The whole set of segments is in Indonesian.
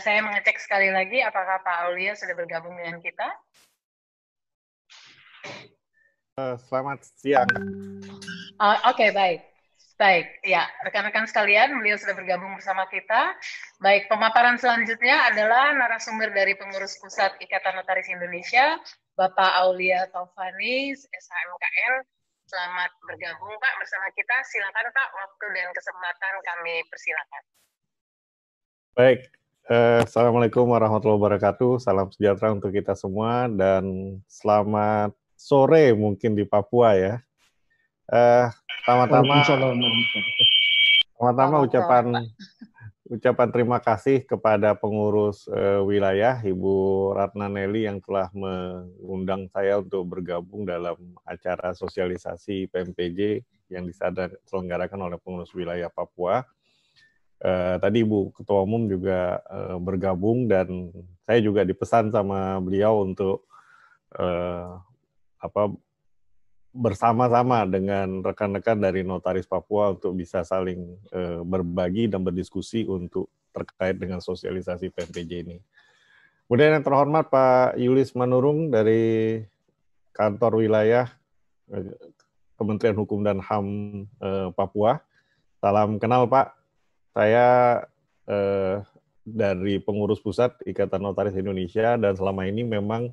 Saya mengecek sekali lagi apakah Pak Aulia sudah bergabung dengan kita. Selamat siang. Oke, baik. Baik, ya, rekan-rekan sekalian, beliau sudah bergabung bersama kita. Baik, pemaparan selanjutnya adalah narasumber dari Pengurus Pusat Ikatan Notaris Indonesia, Bapak Aulia Taufani, SHMKN. Selamat bergabung, Pak, bersama kita. Silakan, Pak, waktu dan kesempatan kami persilakan. Baik, Assalamualaikum warahmatullahi wabarakatuh. Salam sejahtera untuk kita semua dan selamat sore mungkin di Papua ya. Pertama-tama Waalaikumsalam. Selamat sore, Pak. ucapan terima kasih kepada pengurus wilayah Ibu Ratna Nelly yang telah mengundang saya untuk bergabung dalam acara sosialisasi PMPJ yang diselenggarakan oleh pengurus wilayah Papua. Tadi Ibu Ketua Umum juga bergabung dan saya juga dipesan sama beliau untuk bersama-sama dengan rekan-rekan dari Notaris Papua untuk bisa saling berbagi dan berdiskusi untuk terkait dengan sosialisasi PMPJ ini. Kemudian yang terhormat Pak Yulis Manurung dari kantor wilayah Kementerian Hukum dan HAM Papua. Salam kenal Pak. Saya dari pengurus pusat Ikatan Notaris Indonesia dan selama ini memang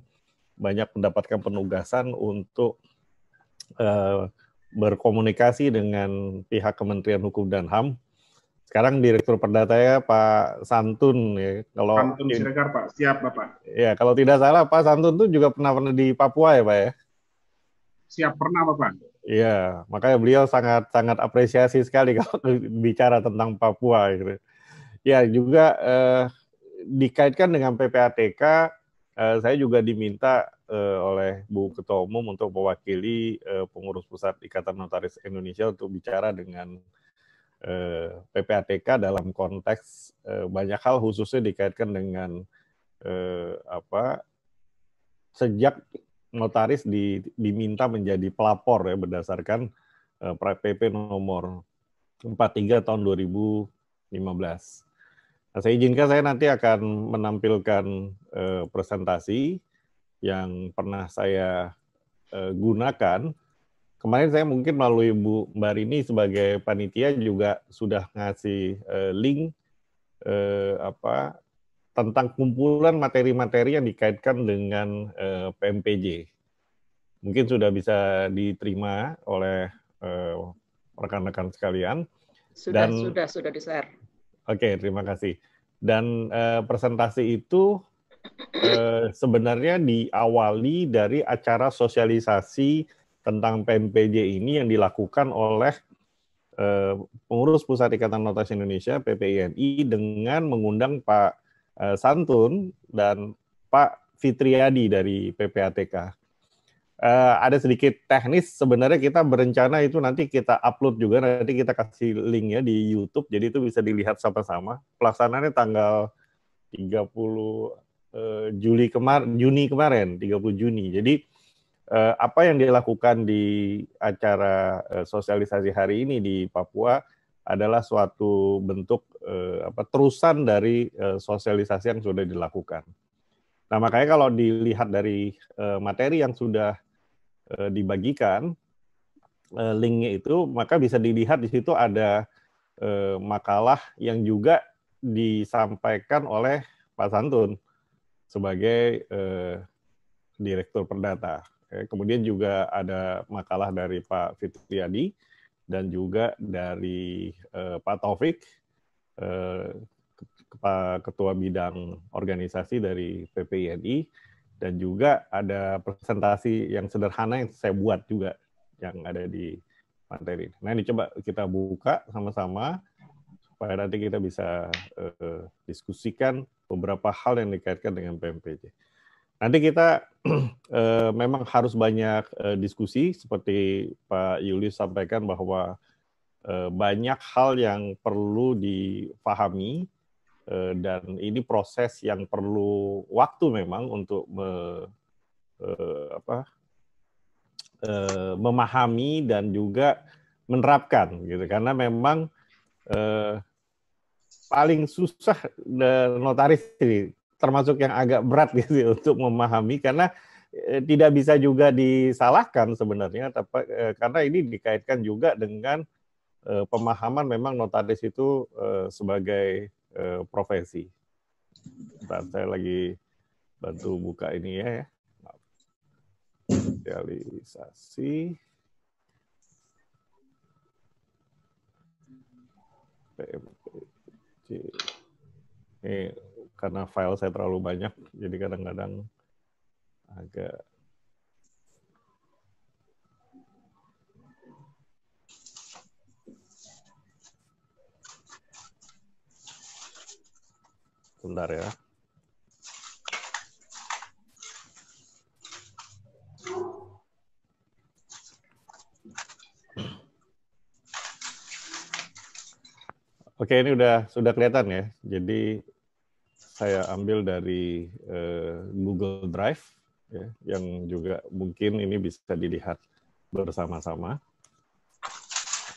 banyak mendapatkan penugasan untuk berkomunikasi dengan pihak Kementerian Hukum dan HAM. Sekarang Direktur Perdata ya Pak Santun ya. Santun Siregar Pak, siap Bapak. Ya kalau tidak salah Pak Santun tuh juga pernah di Papua ya Pak ya. Siap pernah Bapak. Iya, makanya beliau sangat apresiasi sekali kalau bicara tentang Papua gitu. Ya juga dikaitkan dengan PPATK, saya juga diminta oleh Bu Ketua Umum untuk mewakili pengurus pusat Ikatan Notaris Indonesia untuk bicara dengan PPATK dalam konteks banyak hal khususnya dikaitkan dengan sejak notaris diminta menjadi pelapor ya berdasarkan PP nomor 43 tahun 2015. Nah, saya izinkan saya nanti akan menampilkan presentasi yang pernah saya gunakan. Kemarin saya mungkin melalui Bu Mbak Rini sebagai panitia juga sudah ngasih link tentang kumpulan materi-materi yang dikaitkan dengan PMPJ. Mungkin sudah bisa diterima oleh rekan-rekan sekalian. Sudah di-share. Oke, terima kasih. Dan presentasi itu sebenarnya diawali dari acara sosialisasi tentang PMPJ ini yang dilakukan oleh pengurus Pusat Ikatan Notaris Indonesia (PPINI) dengan mengundang Pak Santun dan Pak Fitriadi dari PPATK. Ada sedikit teknis, sebenarnya kita berencana itu nanti kita upload juga, nanti kita kasih linknya di YouTube, jadi itu bisa dilihat sama-sama. Pelaksanaannya tanggal 30 Juni kemarin, 30 Juni. Jadi apa yang dilakukan di acara sosialisasi hari ini di Papua adalah suatu bentuk terusan dari sosialisasi yang sudah dilakukan. Nah, makanya kalau dilihat dari materi yang sudah dibagikan linknya itu, maka bisa dilihat di situ ada makalah yang juga disampaikan oleh Pak Santun sebagai Direktur Perdata. Kemudian juga ada makalah dari Pak Fitriadi dan juga dari Pak Taufik, Ketua Bidang Organisasi dari PPINI, dan juga ada presentasi yang sederhana yang saya buat juga yang ada di materi. Nah ini coba kita buka sama-sama supaya nanti kita bisa diskusikan beberapa hal yang dikaitkan dengan PMPJ. Nanti kita memang harus banyak diskusi seperti Pak Yulis sampaikan bahwa banyak hal yang perlu dipahami dan ini proses yang perlu waktu memang untuk memahami dan juga menerapkan gitu, karena memang paling susah notaris ini, termasuk yang agak berat gitu untuk memahami, karena tidak bisa juga disalahkan sebenarnya, tapi karena ini dikaitkan juga dengan pemahaman memang notaris itu sebagai profesi. Bentar, saya lagi bantu buka ini ya. Sosialisasi PMPJ. Ini karena file saya terlalu banyak, jadi kadang-kadang agak bentar ya. Oke, ini sudah kelihatan ya. Jadi saya ambil dari Google Drive ya, yang juga mungkin ini bisa dilihat bersama-sama.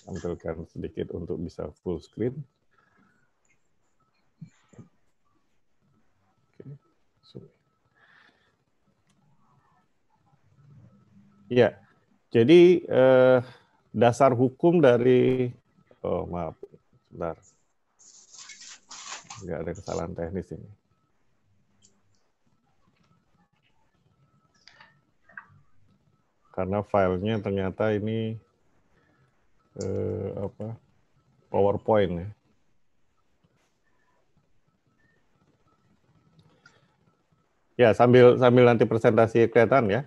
Tampilkan sedikit untuk bisa full screen. Oke. Ya, jadi dasar hukum dari, maaf, sebentar. Nggak ada kesalahan teknis ini. Karena filenya ternyata ini PowerPoint ya. Ya, sambil nanti presentasi kelihatan ya.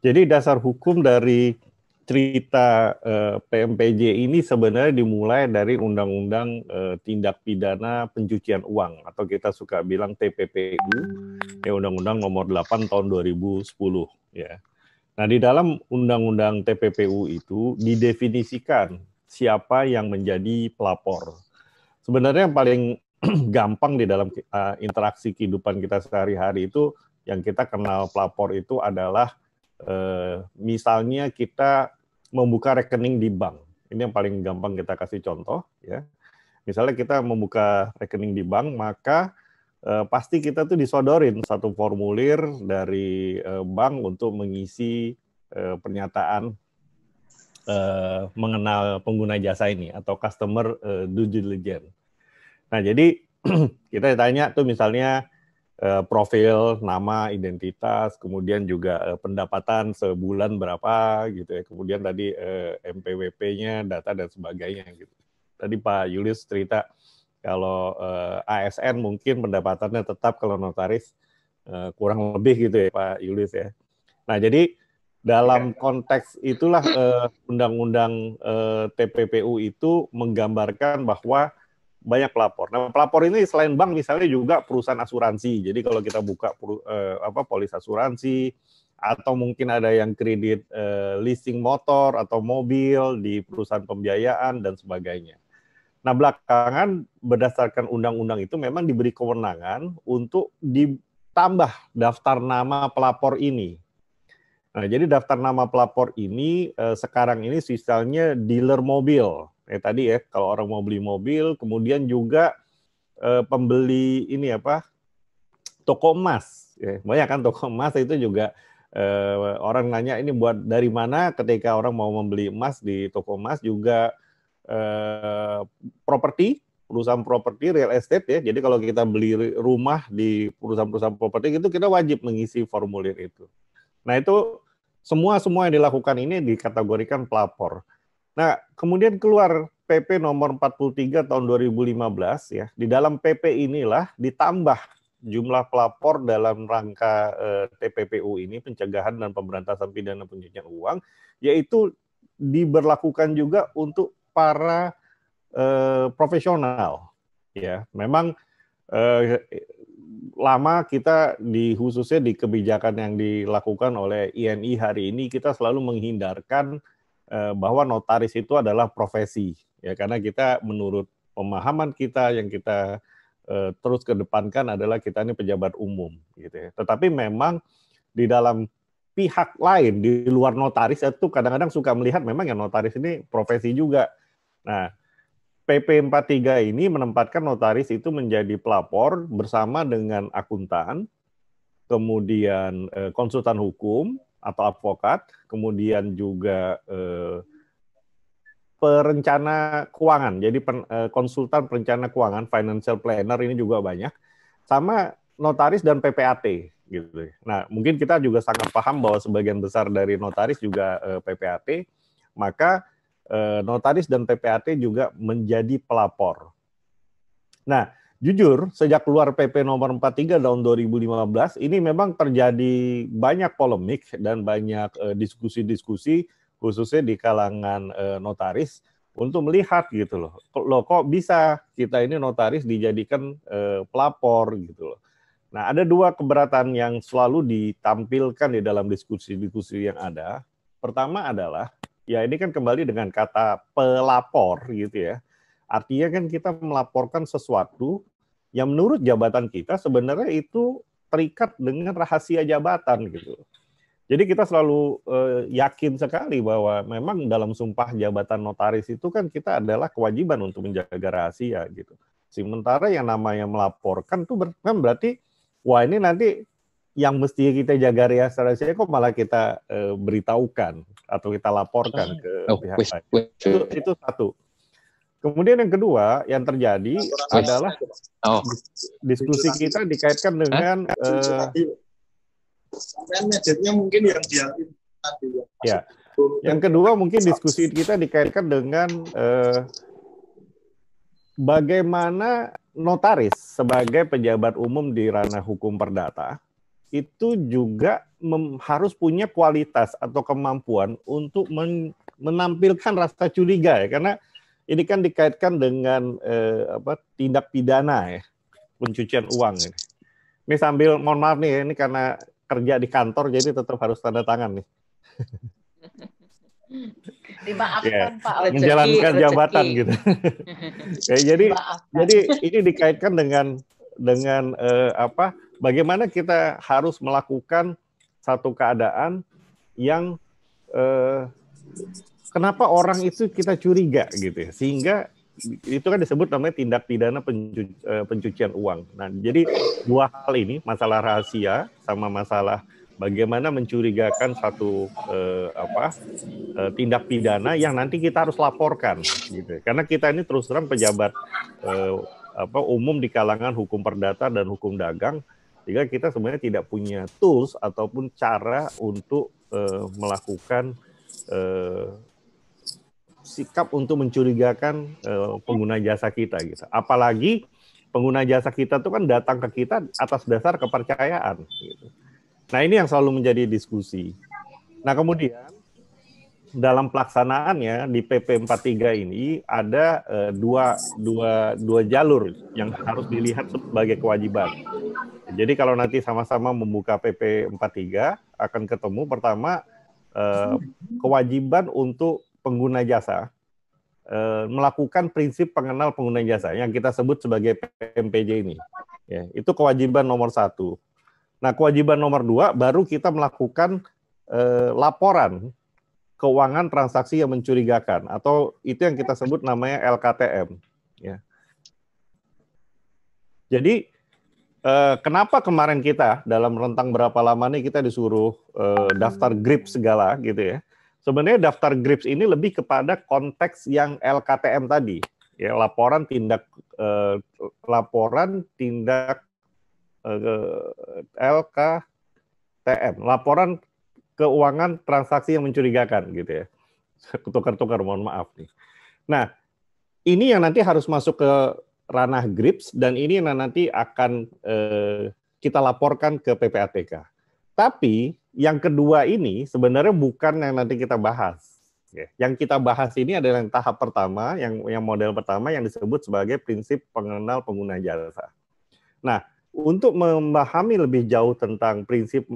Jadi dasar hukum dari cerita PMPJ ini sebenarnya dimulai dari Undang-Undang Tindak Pidana Pencucian Uang, atau kita suka bilang TPPU, ya, Undang-Undang Nomor 8 Tahun 2010 ya. Nah, di dalam Undang-Undang TPPU itu didefinisikan siapa yang menjadi pelapor. Sebenarnya yang paling gampang di dalam interaksi kehidupan kita sehari-hari itu yang kita kenal pelapor itu adalah misalnya kita membuka rekening di bank. Ini yang paling gampang kita kasih contoh ya. Misalnya kita membuka rekening di bank, maka pasti kita tuh disodorin satu formulir dari bank untuk mengisi pernyataan mengenal pengguna jasa ini atau customer due diligence. Nah, jadi kita ditanya tuh misalnya profil, nama, identitas, kemudian juga pendapatan sebulan berapa gitu ya. Kemudian tadi MPWP-nya, data dan sebagainya gitu. Tadi Pak Julius cerita kalau ASN mungkin pendapatannya tetap, kalau notaris kurang lebih gitu ya Pak Julius ya. Nah, jadi dalam konteks itulah Undang-Undang TPPU itu menggambarkan bahwa banyak pelapor. Nah, pelapor ini selain bank misalnya juga perusahaan asuransi. Jadi kalau kita buka polis asuransi, atau mungkin ada yang kredit leasing motor atau mobil di perusahaan pembiayaan dan sebagainya. Nah, belakangan berdasarkan undang-undang itu memang diberi kewenangan untuk ditambah daftar nama pelapor ini. Nah, jadi daftar nama pelapor ini sekarang ini misalnya dealer mobil. Tadi ya, kalau orang mau beli mobil, kemudian juga pembeli ini toko emas. Ya, banyak kan toko emas itu juga orang nanya ini buat dari mana, ketika orang mau membeli emas di toko emas juga properti, perusahaan properti, real estate ya. Jadi kalau kita beli rumah di perusahaan-perusahaan properti itu kita wajib mengisi formulir itu. Nah, itu semua yang dilakukan ini dikategorikan pelapor. Nah, kemudian keluar PP nomor 43 tahun 2015 ya. Di dalam PP inilah ditambah jumlah pelapor dalam rangka TPPU ini, pencegahan dan pemberantasan pidana pencucian uang, yaitu diberlakukan juga untuk para profesional ya. Memang lama kita khususnya di kebijakan yang dilakukan oleh INI hari ini, kita selalu menghindarkan bahwa notaris itu adalah profesi ya, karena kita menurut pemahaman kita yang kita terus kedepankan adalah kita ini pejabat umum gitu ya. Tetapi memang di dalam pihak lain di luar notaris itu kadang-kadang suka melihat memang yang notaris ini profesi juga. Nah, PP 43 ini menempatkan notaris itu menjadi pelapor bersama dengan akuntan, kemudian konsultan hukum atau advokat, kemudian juga perencana keuangan. Jadi konsultan perencana keuangan, financial planner ini juga banyak, sama notaris dan PPAT gitu. Nah, mungkin kita juga sangat paham bahwa sebagian besar dari notaris juga PPAT, maka notaris dan PPAT juga menjadi pelapor. Nah, jujur, sejak keluar PP nomor 43 tahun 2015, ini memang terjadi banyak polemik dan banyak diskusi-diskusi, khususnya di kalangan notaris, untuk melihat gitu loh. Loh, kok bisa kita ini notaris dijadikan pelapor gitu loh. Nah, ada dua keberatan yang selalu ditampilkan di dalam diskusi-diskusi yang ada. Pertama adalah, ya ini kan kembali dengan kata pelapor gitu ya. Artinya kan kita melaporkan sesuatu yang menurut jabatan kita sebenarnya itu terikat dengan rahasia jabatan gitu. Jadi kita selalu yakin sekali bahwa memang dalam sumpah jabatan notaris itu kan kita adalah kewajiban untuk menjaga rahasia gitu. Sementara yang namanya melaporkan itu kan berarti wah ini nanti yang mesti kita jaga rahasia kok malah kita beritahukan atau kita laporkan ke pihak lain. Itu satu. Kemudian yang kedua yang terjadi adalah diskusi kita dikaitkan dengan mungkin yang ya. Yang kedua mungkin diskusi kita dikaitkan dengan bagaimana notaris sebagai pejabat umum di ranah hukum perdata itu juga harus punya kualitas atau kemampuan untuk menampilkan rasa curiga ya, karena ini kan dikaitkan dengan tindak pidana ya, pencucian uang ini. Ini sambil mohon maaf nih, ini karena kerja di kantor jadi tetap harus tanda tangan nih. Dimaafkan Pak. Menjalankan jabatan gitu. Ya, jadi ini dikaitkan dengan bagaimana kita harus melakukan satu keadaan yang kenapa orang itu kita curiga gitu ya, sehingga itu kan disebut namanya tindak pidana pencucian uang. Nah, jadi dua hal ini, masalah rahasia sama masalah bagaimana mencurigakan satu tindak pidana yang nanti kita harus laporkan gitu. Karena kita ini terus terang pejabat umum di kalangan hukum perdata dan hukum dagang, sehingga kita sebenarnya tidak punya tools ataupun cara untuk melakukan sikap untuk mencurigakan pengguna jasa kita gitu. Apalagi pengguna jasa kita itu kan datang ke kita atas dasar kepercayaan gitu. Nah, ini yang selalu menjadi diskusi. Nah, kemudian dalam pelaksanaannya di PP 43 ini ada dua jalur yang harus dilihat sebagai kewajiban. Jadi kalau nanti sama-sama membuka PP 43 akan ketemu pertama kewajiban untuk pengguna jasa melakukan prinsip pengenal pengguna jasa yang kita sebut sebagai PMPJ ini. Ya, itu kewajiban nomor 1. Nah, kewajiban nomor 2 baru kita melakukan laporan keuangan transaksi yang mencurigakan atau itu yang kita sebut namanya LKTM. Ya. Jadi kenapa kemarin kita dalam rentang berapa lama nih kita disuruh daftar GRIP segala gitu ya? Sebenarnya daftar GRIPS ini lebih kepada konteks yang LKTM tadi, ya laporan tindak LKTM, laporan keuangan transaksi yang mencurigakan gitu ya. Tukar-tukar, mohon maaf nih. Nah, ini yang nanti harus masuk ke ranah GRIPS dan ini yang nanti akan kita laporkan ke PPATK. Tapi yang kedua ini sebenarnya bukan yang nanti kita bahas. Yang kita bahas ini adalah yang tahap pertama, yang model pertama yang disebut sebagai prinsip pengenal pengguna jasa. Nah, untuk memahami lebih jauh tentang prinsip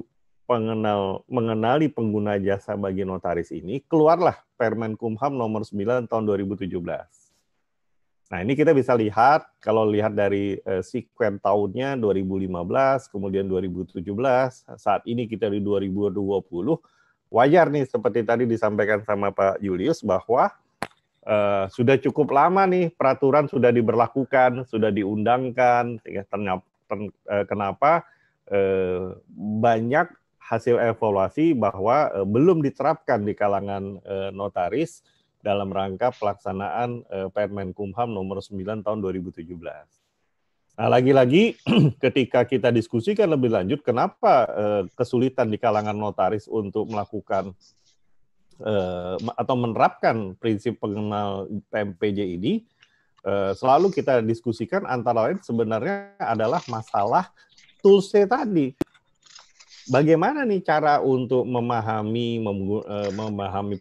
mengenali pengguna jasa bagi notaris ini, keluarlah Permen Kumham nomor 9 tahun 2017. Nah, ini kita bisa lihat, kalau lihat dari sekuen tahunnya 2015, kemudian 2017, saat ini kita di 2020, wajar nih seperti tadi disampaikan sama Pak Julius bahwa sudah cukup lama nih peraturan sudah diberlakukan, sudah diundangkan, ya, kenapa banyak hasil evaluasi bahwa belum diterapkan di kalangan notaris dalam rangka pelaksanaan Permenkumham nomor 9 tahun 2017. Nah, lagi-lagi ketika kita diskusikan lebih lanjut, kenapa kesulitan di kalangan notaris untuk melakukan atau menerapkan prinsip pengenal PMPJ ini, selalu kita diskusikan antara lain sebenarnya adalah masalah tools-nya tadi. Bagaimana nih cara untuk memahami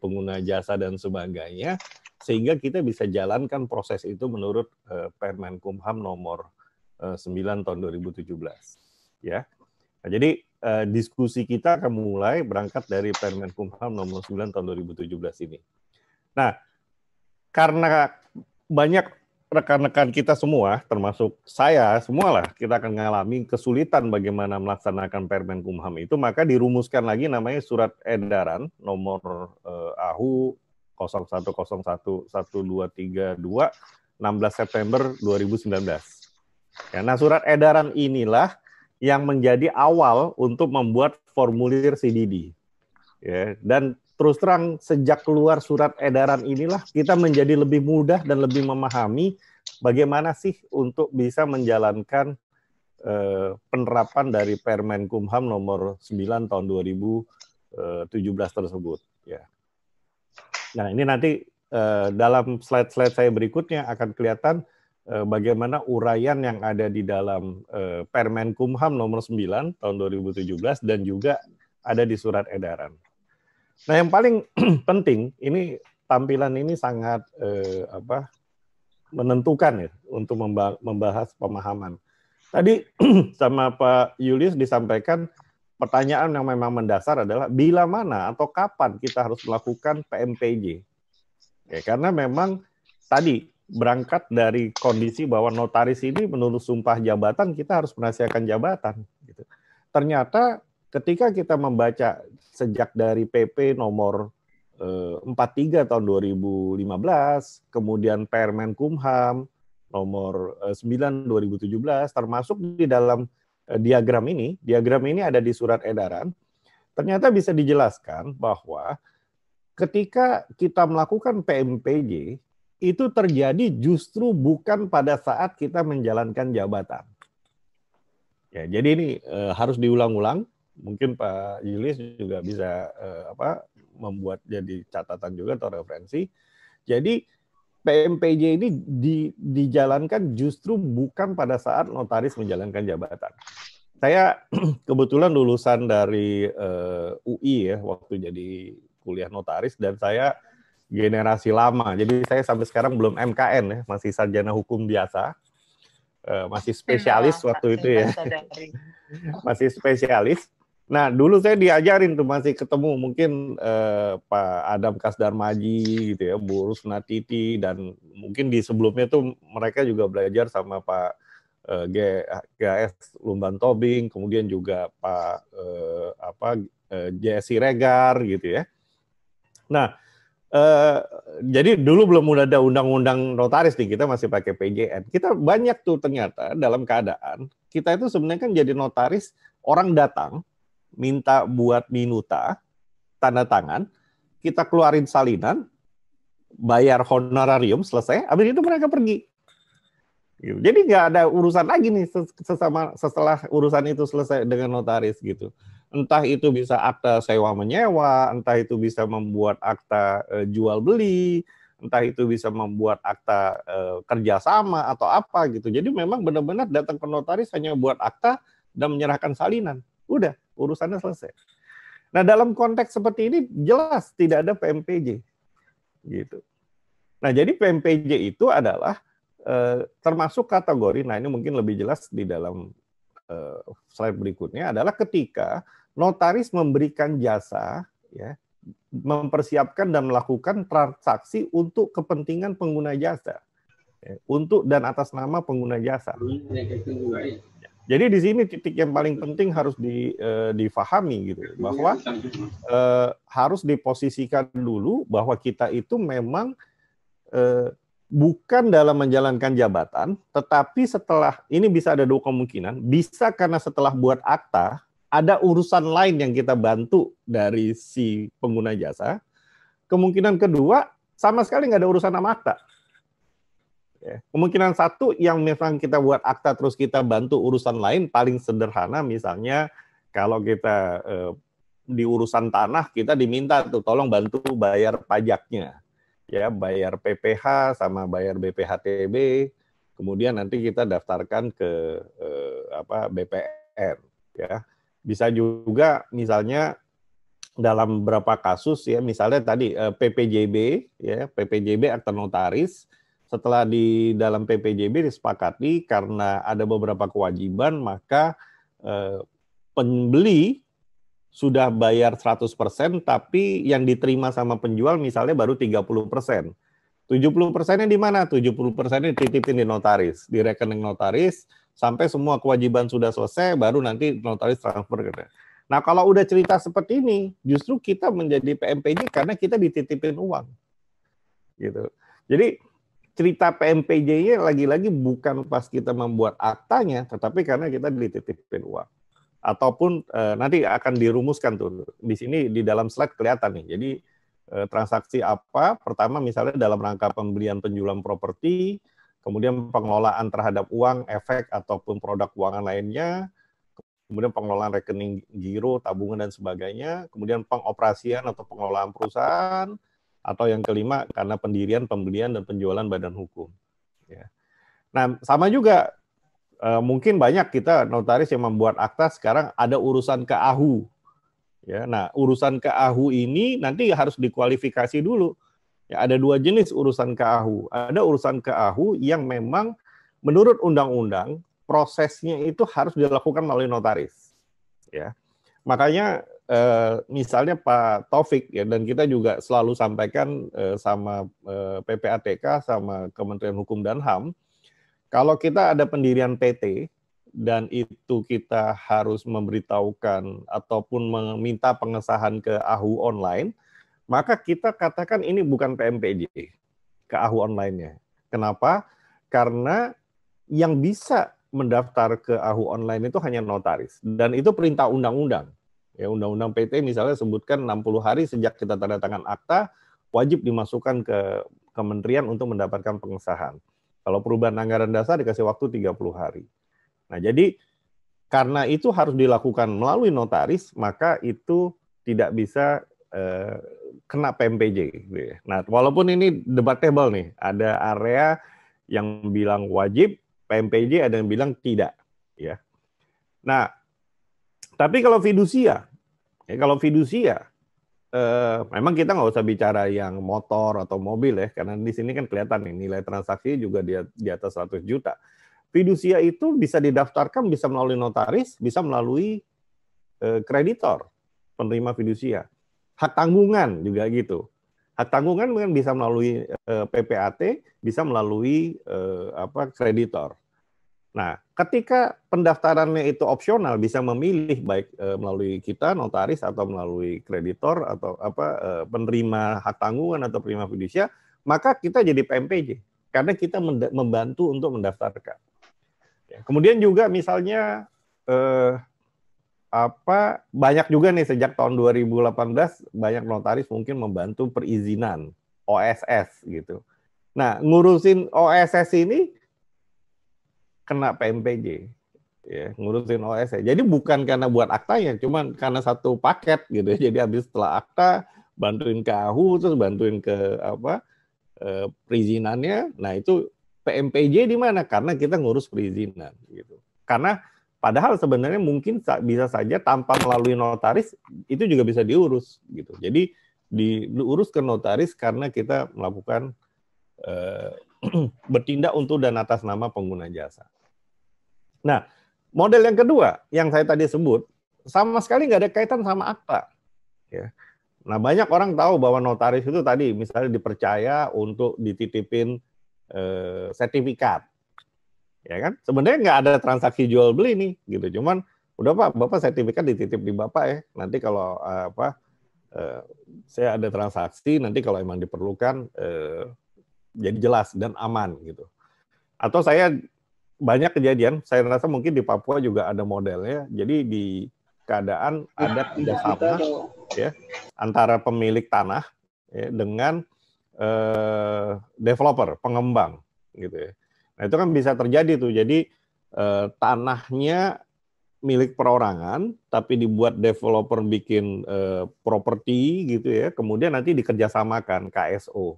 pengguna jasa dan sebagainya, sehingga kita bisa jalankan proses itu menurut Permenkumham nomor 9 tahun 2017. Ya. Nah, jadi diskusi kita akan mulai berangkat dari Permenkumham nomor 9 tahun 2017 ini. Nah, karena banyak rekan-rekan kita semua, termasuk saya, semualah kita akan mengalami kesulitan bagaimana melaksanakan Permenkumham itu, maka dirumuskan lagi namanya Surat Edaran nomor AHU 01011232 16 September 2019. Ya, nah, surat edaran inilah yang menjadi awal untuk membuat formulir CDD. Ya, dan terus terang sejak keluar surat edaran inilah kita menjadi lebih mudah dan lebih memahami bagaimana sih untuk bisa menjalankan penerapan dari Permenkumham nomor 9 tahun 2017 tersebut. Ya. Nah, ini nanti dalam slide-slide saya berikutnya akan kelihatan bagaimana uraian yang ada di dalam Permenkumham nomor 9 tahun 2017 dan juga ada di surat edaran. Nah, yang paling penting ini tampilan ini sangat menentukan ya untuk membahas pemahaman. Tadi sama Pak Julius disampaikan pertanyaan yang memang mendasar adalah bila mana atau kapan kita harus melakukan PMPJ. Ya, karena memang tadi berangkat dari kondisi bahwa notaris ini menurut sumpah jabatan kita harus merahasiakan jabatan. Gitu. Ternyata ketika kita membaca sejak dari PP nomor 43 tahun 2015, kemudian Permenkumham nomor 9 2017, termasuk di dalam diagram ini ada di surat edaran, ternyata bisa dijelaskan bahwa ketika kita melakukan PMPJ, itu terjadi justru bukan pada saat kita menjalankan jabatan. Ya, jadi ini harus diulang-ulang. Mungkin Pak Julius juga bisa membuat jadi catatan juga atau referensi. Jadi PMPJ ini dijalankan justru bukan pada saat notaris menjalankan jabatan. Saya kebetulan lulusan dari UI ya waktu jadi kuliah notaris, dan saya generasi lama. Jadi saya sampai sekarang belum MKN ya, masih sarjana hukum biasa. Masih spesialis waktu itu ya. Masih spesialis. Nah, dulu saya diajarin tuh, masih ketemu mungkin Pak Adam Kasdarmaji gitu ya, Bu Rusnatiti, dan mungkin di sebelumnya tuh mereka juga belajar sama Pak GS Lumban Tobing, kemudian juga Pak Jesse Regar gitu ya. Nah, jadi dulu belum ada undang-undang notaris nih, kita masih pakai PJN. Kita banyak tuh ternyata dalam keadaan kita itu sebenarnya kan jadi notaris, orang datang minta buat minuta, tanda tangan, kita keluarin salinan, bayar honorarium, selesai, habis itu mereka pergi. Jadi nggak ada urusan lagi nih setelah urusan itu selesai dengan notaris gitu. Entah itu bisa akta sewa menyewa, entah itu bisa membuat akta jual beli, entah itu bisa membuat akta kerjasama atau apa gitu. Jadi memang benar-benar datang ke notaris hanya buat akta dan menyerahkan salinan. Udah, urusannya selesai. Nah, dalam konteks seperti ini jelas tidak ada PMPJ. Gitu. Nah, jadi PMPJ itu adalah termasuk kategori, nah ini mungkin lebih jelas di dalam slide berikutnya, adalah ketika notaris memberikan jasa, ya, mempersiapkan dan melakukan transaksi untuk kepentingan pengguna jasa, ya, untuk dan atas nama pengguna jasa. Jadi di sini titik yang paling penting harus difahami gitu, bahwa harus diposisikan dulu bahwa kita itu memang bukan dalam menjalankan jabatan, tetapi setelah ini bisa ada dua kemungkinan. Bisa karena setelah buat akta, ada urusan lain yang kita bantu dari si pengguna jasa. Kemungkinan kedua, sama sekali nggak ada urusan sama akta. Ya. Kemungkinan satu, yang memang kita buat akta terus kita bantu urusan lain, paling sederhana misalnya kalau kita di urusan tanah, kita diminta tuh tolong bantu bayar pajaknya. Ya, bayar PPH sama bayar BPHTB, kemudian nanti kita daftarkan ke BPN, ya. Bisa juga misalnya dalam beberapa kasus ya, misalnya tadi PPJB ya, PPJB akta notaris, setelah di dalam PPJB disepakati karena ada beberapa kewajiban, maka pembeli sudah bayar 100%, tapi yang diterima sama penjual misalnya baru 30%. 70%-nya di mana? 70%-nya dititipin di notaris, di rekening notaris, sampai semua kewajiban sudah selesai, baru nanti notaris transfer ke. Nah, kalau udah cerita seperti ini, justru kita menjadi PMPJ karena kita dititipin uang. Gitu. Jadi, cerita PMPJ-nya lagi-lagi bukan pas kita membuat aktanya, tetapi karena kita dititipin uang. Ataupun nanti akan dirumuskan tuh di sini di dalam slide kelihatan nih. Jadi transaksi apa? Pertama misalnya dalam rangka pembelian penjualan properti, kemudian pengelolaan terhadap uang, efek ataupun produk keuangan lainnya, kemudian pengelolaan rekening giro, tabungan dan sebagainya, kemudian pengoperasian atau pengelolaan perusahaan, atau yang kelima karena pendirian, pembelian dan penjualan badan hukum. Ya. Nah sama juga. Mungkin banyak kita notaris yang membuat akta sekarang ada urusan ke AHU. Ya, nah urusan ke AHU ini nanti harus dikualifikasi dulu. Ya, ada dua jenis urusan ke AHU. Ada urusan ke AHU yang memang menurut undang-undang prosesnya itu harus dilakukan melalui notaris. Ya, makanya misalnya Pak Taufik ya, dan kita juga selalu sampaikan sama PPATK sama Kementerian Hukum dan HAM. Kalau kita ada pendirian PT dan itu kita harus memberitahukan ataupun meminta pengesahan ke AHU online, maka kita katakan ini bukan PMPJ ke AHU online-nya. Kenapa? Karena yang bisa mendaftar ke AHU online itu hanya notaris dan itu perintah undang-undang. Ya, undang-undang PT misalnya sebutkan 60 hari sejak kita tanda tangan akta wajib dimasukkan ke kementerian untuk mendapatkan pengesahan. Kalau perubahan anggaran dasar dikasih waktu 30 hari. Nah, jadi karena itu harus dilakukan melalui notaris, maka itu tidak bisa kena PMPJ. Nah, walaupun ini debatable nih, ada area yang bilang wajib PMPJ, ada yang bilang tidak. Ya. Nah, tapi kalau fidusia, memang kita nggak usah bicara yang motor atau mobil ya, karena di sini kan kelihatan nih nilai transaksi juga di atas 100 juta. Fidusia itu bisa didaftarkan, bisa melalui notaris, bisa melalui kreditor, penerima fidusia. Hak tanggungan juga gitu. Hak tanggungan kan bisa melalui PPAT, bisa melalui kreditor. Nah, ketika pendaftarannya itu opsional, bisa memilih baik melalui kita notaris atau melalui kreditor atau penerima hak tanggungan atau penerima fidusia, maka kita jadi PMPJ karena kita membantu untuk mendaftarkan. Ya, kemudian juga misalnya banyak juga nih sejak tahun 2018 banyak notaris mungkin membantu perizinan OSS gitu. Nah, ngurusin OSS ini kena PMPJ, ya, ngurusin OSS. Jadi bukan karena buat aktanya, cuman karena satu paket gitu. Jadi habis setelah akta, bantuin ke AHU, terus bantuin ke perizinannya. Nah itu PMPJ di mana? Karena kita ngurus perizinan, gitu. Karena padahal sebenarnya mungkin bisa saja tanpa melalui notaris itu juga bisa diurus, gitu. Jadi diurus ke notaris karena kita melakukan bertindak untuk dan atas nama pengguna jasa. Nah, model yang kedua yang saya tadi sebut sama sekali nggak ada kaitan sama akta. Ya. Nah, banyak orang tahu bahwa notaris itu tadi misalnya dipercaya untuk dititipin sertifikat, ya kan? Sebenarnya nggak ada transaksi jual beli nih, gitu. Cuman udah Pak, Bapak sertifikat dititip di Bapak ya. Nanti kalau saya ada transaksi, nanti kalau emang diperlukan jadi jelas dan aman gitu. Atau saya banyak kejadian, saya rasa mungkin di Papua juga ada modelnya. Jadi di keadaan ada kerjasama ya antara pemilik tanah ya, dengan developer, pengembang gitu ya. Nah itu kan bisa terjadi tuh. Jadi tanahnya milik perorangan, tapi dibuat developer bikin properti gitu ya, kemudian nanti dikerjasamakan KSO.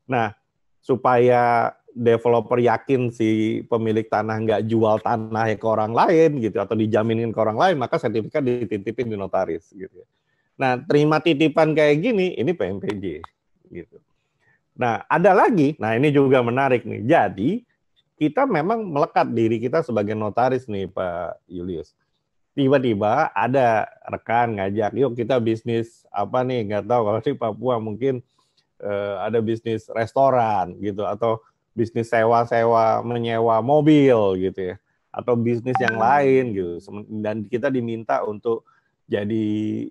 Nah, supaya developer yakin si pemilik tanah nggak jual tanahnya ke orang lain gitu, atau dijaminin ke orang lain, maka sertifikat dititipin di notaris gitu ya. Nah, terima titipan kayak gini, ini PMPJ gitu. Nah, ada lagi, nah ini juga menarik nih. Jadi, kita memang melekat diri kita sebagai notaris nih, Pak Julius. Tiba-tiba ada rekan ngajak, yuk kita bisnis apa nih, nggak tahu kalau di Papua mungkin ada bisnis restoran gitu, atau bisnis sewa-sewa menyewa mobil gitu ya, atau bisnis yang lain gitu. Dan kita diminta untuk jadi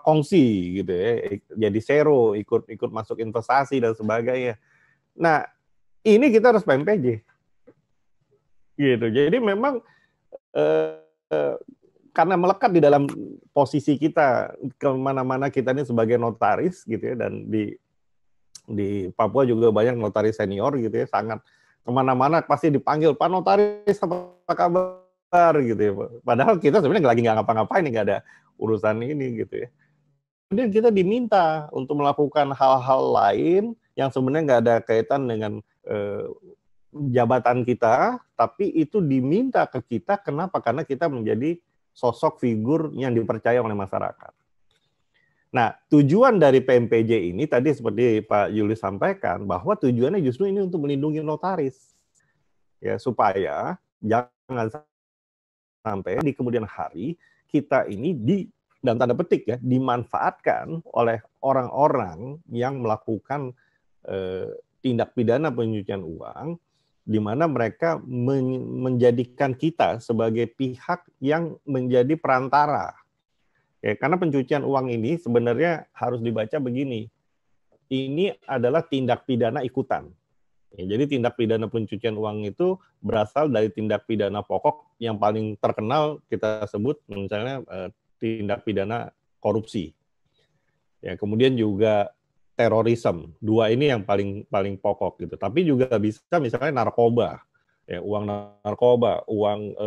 kongsi gitu ya, jadi zero, ikut masuk investasi dan sebagainya. Nah, ini kita harus PMPJ. Gitu. Jadi memang karena melekat di dalam posisi kita kemana-mana kita ini sebagai notaris gitu ya, dan di Papua juga banyak notaris senior gitu ya, sangat kemana-mana pasti dipanggil, Pak Notaris apa kabar gitu ya. Padahal kita sebenarnya lagi nggak ngapa-ngapain, nggak ada urusan ini gitu ya. Kemudian kita diminta untuk melakukan hal-hal lain yang sebenarnya nggak ada kaitan dengan jabatan kita, tapi itu diminta ke kita. Kenapa? Karena kita menjadi sosok figur yang dipercaya oleh masyarakat. Nah, tujuan dari PMPJ ini tadi seperti Pak Julius sampaikan, bahwa tujuannya justru ini untuk melindungi notaris. Ya, supaya jangan sampai di kemudian hari kita ini dalam tanda petik ya, dimanfaatkan oleh orang-orang yang melakukan tindak pidana pencucian uang, di mana mereka menjadikan kita sebagai pihak yang menjadi perantara. Ya, karena pencucian uang ini sebenarnya harus dibaca begini. Ini adalah tindak pidana ikutan. Ya, jadi tindak pidana pencucian uang itu berasal dari tindak pidana pokok yang paling terkenal kita sebut misalnya tindak pidana korupsi. Ya, kemudian juga terorisme. Dua ini yang paling pokok gitu. Tapi juga bisa misalnya narkoba. Ya, uang narkoba, uang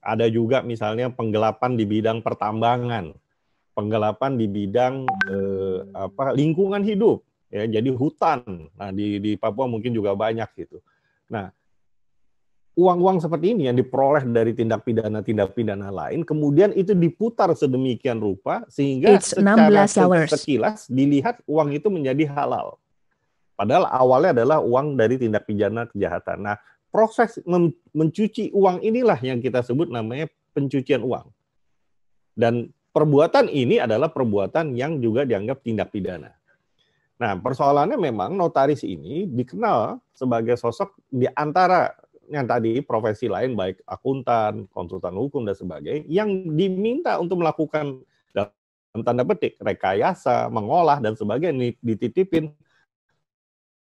ada juga misalnya penggelapan di bidang pertambangan, penggelapan di bidang lingkungan hidup, ya, jadi hutan. Nah di Papua mungkin juga banyak gitu. Nah, uang-uang seperti ini yang diperoleh dari tindak pidana lain, kemudian itu diputar sedemikian rupa sehingga secara sekilas dilihat uang itu menjadi halal. Padahal awalnya adalah uang dari tindak pidana kejahatan. Nah, proses mencuci uang inilah yang kita sebut namanya pencucian uang. Dan perbuatan ini adalah perbuatan yang juga dianggap tindak pidana. Nah, persoalannya memang notaris ini dikenal sebagai sosok di antara yang tadi profesi lain, baik akuntan, konsultan hukum, dan sebagainya, yang diminta untuk melakukan dalam tanda petik rekayasa, mengolah, dan sebagainya, dititipin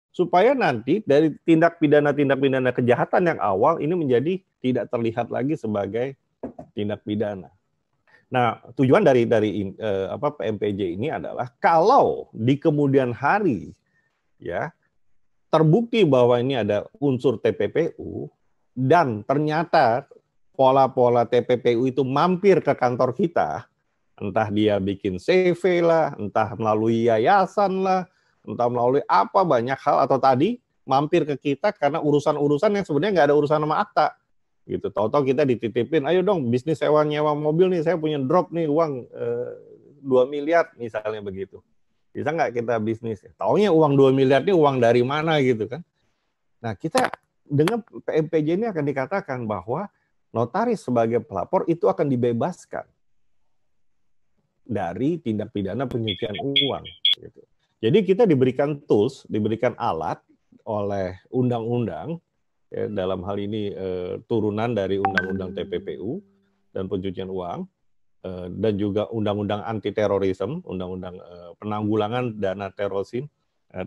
supaya nanti dari tindak pidana kejahatan yang awal ini menjadi tidak terlihat lagi sebagai tindak pidana. Nah, tujuan dari PMPJ ini adalah kalau di kemudian hari ya terbukti bahwa ini ada unsur TPPU dan ternyata pola-pola TPPU itu mampir ke kantor kita, entah dia bikin CV lah, entah melalui yayasan lah, entah melalui apa banyak hal, atau tadi mampir ke kita karena urusan-urusan yang sebenarnya nggak ada urusan sama akta gitu. Tahu-tahu kita dititipin, ayo dong bisnis sewa nyewa mobil nih, saya punya drop nih uang 2 miliar misalnya begitu. Bisa nggak kita bisnis? Taunya uang 2 miliar ini uang dari mana gitu kan. Nah, kita dengan PMPJ ini akan dikatakan bahwa notaris sebagai pelapor itu akan dibebaskan dari tindak pidana pencucian uang gitu. Jadi kita diberikan tools, diberikan alat oleh undang-undang, ya, dalam hal ini turunan dari undang-undang TPPU dan pencucian uang, dan juga undang-undang anti terorisme, undang-undang penanggulangan dana terorisme,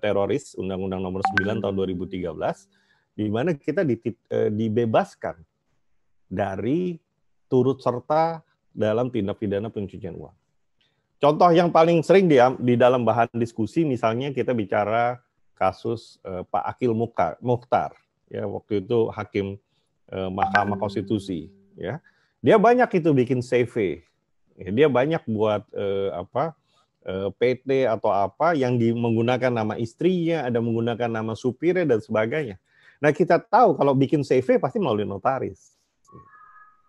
teroris, Undang-Undang Nomor 9 tahun 2013, di mana kita dibebaskan dari turut serta dalam tindak pidana pencucian uang. Contoh yang paling sering di dalam bahan diskusi, misalnya kita bicara kasus Pak Akil Mukhtar, ya, waktu itu hakim Mahkamah Konstitusi, ya. Dia banyak itu bikin CV, ya, dia banyak buat PT atau apa yang menggunakan nama istrinya, ada menggunakan nama supirnya dan sebagainya. Nah, kita tahu kalau bikin CV pasti melalui notaris.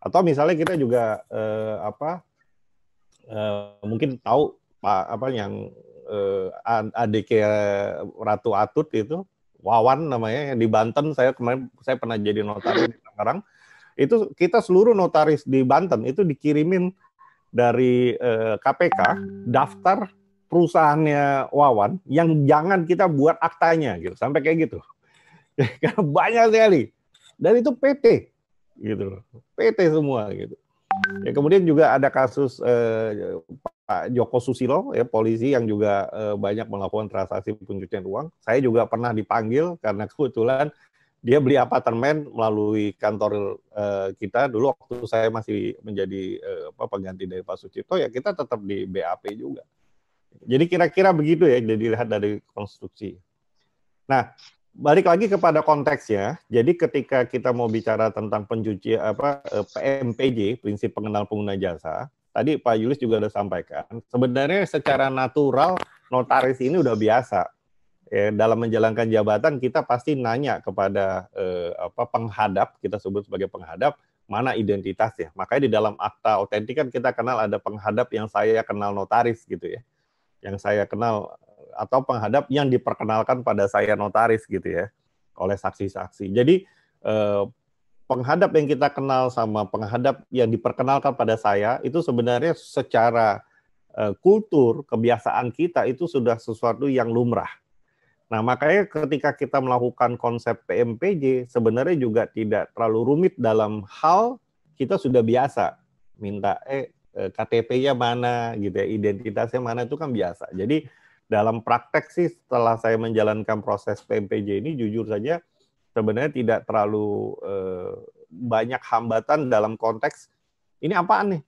Atau misalnya kita juga mungkin tahu yang adik Ratu Atut itu, Wawan namanya, yang di Banten. Saya pernah jadi notaris di Tangerang. Itu kita seluruh notaris di Banten itu dikirimin dari KPK daftar perusahaannya Wawan yang jangan kita buat aktanya gitu, sampai kayak gitu. Karena banyak sekali. Dan itu PT gitu, PT semua gitu. Ya, kemudian juga ada kasus Pak Joko Susilo, ya, polisi yang juga banyak melakukan transaksi pencucian uang. Saya juga pernah dipanggil karena kebetulan dia beli apartemen melalui kantor kita dulu waktu saya masih menjadi pengganti dari Pak Sucipto, ya kita tetap di BAP juga. Jadi kira-kira begitu ya, jadi lihat dari konstruksi. Nah, balik lagi kepada konteksnya. Jadi ketika kita mau bicara tentang PMPJ, prinsip pengenal pengguna jasa, tadi Pak Julius juga sudah sampaikan, sebenarnya secara natural notaris ini udah biasa. Ya, dalam menjalankan jabatan kita pasti nanya kepada penghadap, kita sebut sebagai penghadap, mana identitasnya. Makanya di dalam akta otentik kan kita kenal ada penghadap yang saya kenal notaris gitu ya. Yang saya kenal, atau penghadap yang diperkenalkan pada saya notaris gitu ya, oleh saksi-saksi. Jadi penghadap yang kita kenal sama penghadap yang diperkenalkan pada saya itu sebenarnya secara kultur, kebiasaan kita itu sudah sesuatu yang lumrah. Nah, makanya ketika kita melakukan konsep PMPJ sebenarnya juga tidak terlalu rumit dalam hal kita sudah biasa minta KTP-nya mana gitu ya, identitasnya mana, itu kan biasa. Jadi dalam praktek sih setelah saya menjalankan proses PMPJ ini jujur saja sebenarnya tidak terlalu banyak hambatan dalam konteks ini apaan nih?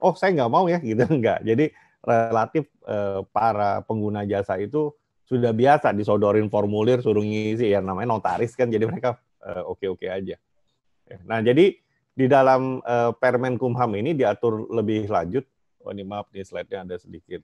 Oh, saya nggak mau ya gitu, enggak. Jadi relatif para pengguna jasa itu sudah biasa disodorin formulir suruh ngisi, ya namanya notaris kan, jadi mereka oke-oke aja. Nah, jadi di dalam Permen Kumham ini diatur lebih lanjut. Oh, ini maaf nih slide-nya ada sedikit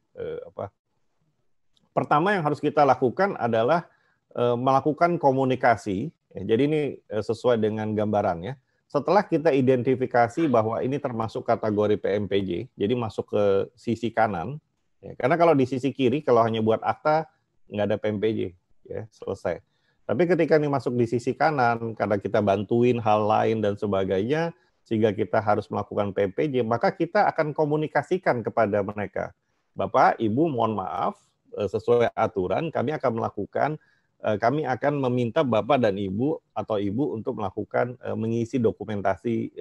Pertama yang harus kita lakukan adalah melakukan komunikasi. Jadi ini sesuai dengan gambarannya. Setelah kita identifikasi bahwa ini termasuk kategori PMPJ, jadi masuk ke sisi kanan. Ya, karena kalau di sisi kiri, kalau hanya buat akta, nggak ada PMPJ, ya selesai. Tapi ketika ini masuk di sisi kanan, karena kita bantuin hal lain dan sebagainya, sehingga kita harus melakukan PMPJ, maka kita akan komunikasikan kepada mereka. Bapak, Ibu, mohon maaf, sesuai aturan, kami akan meminta Bapak dan Ibu atau Ibu untuk melakukan mengisi dokumentasi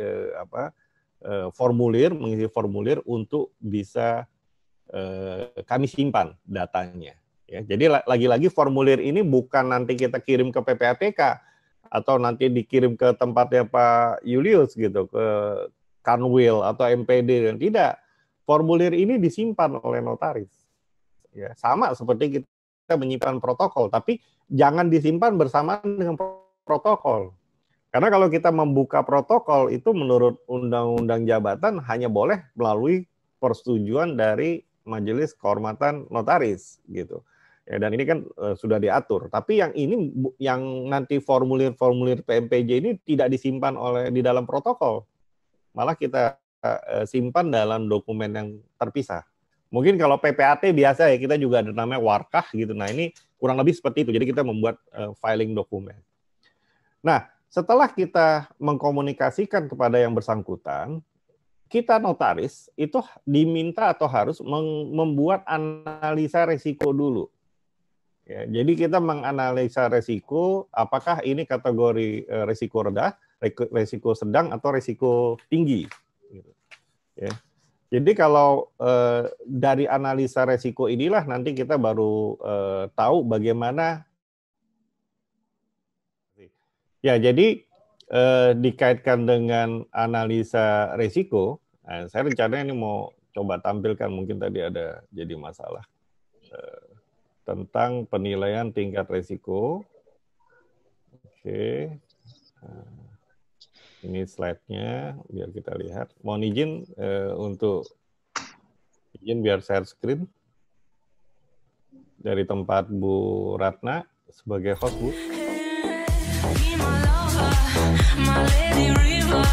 mengisi formulir untuk bisa kami simpan datanya. Ya, jadi lagi-lagi formulir ini bukan nanti kita kirim ke PPATK atau nanti dikirim ke tempatnya Pak Julius gitu, ke Kanwil atau MPD, dan tidak. Formulir ini disimpan oleh notaris. Ya, sama seperti kita menyimpan protokol, tapi jangan disimpan bersamaan dengan protokol. Karena kalau kita membuka protokol itu menurut Undang-Undang Jabatan hanya boleh melalui persetujuan dari Majelis Kehormatan Notaris gitu. Ya, dan ini kan sudah diatur. Tapi yang nanti formulir-formulir PMPJ ini tidak disimpan di dalam protokol. Malah kita simpan dalam dokumen yang terpisah. Mungkin kalau PPAT biasa ya kita juga ada namanya warkah gitu. Nah, ini kurang lebih seperti itu. Jadi kita membuat filing dokumen. Nah, setelah kita mengkomunikasikan kepada yang bersangkutan, kita notaris itu diminta atau harus membuat analisa risiko dulu. Ya, jadi kita menganalisa risiko, apakah ini kategori risiko rendah, risiko sedang, atau risiko tinggi. Gitu. Ya. Jadi kalau dari analisa resiko inilah nanti kita baru tahu bagaimana. Ya, jadi dikaitkan dengan analisa resiko, saya rencananya ini mau coba tampilkan, mungkin tadi ada jadi masalah, tentang penilaian tingkat resiko. Oke. Ini slide-nya, biar kita lihat. Mohon izin untuk izin biar share screen dari tempat Bu Ratna sebagai host, Bu. My lady river,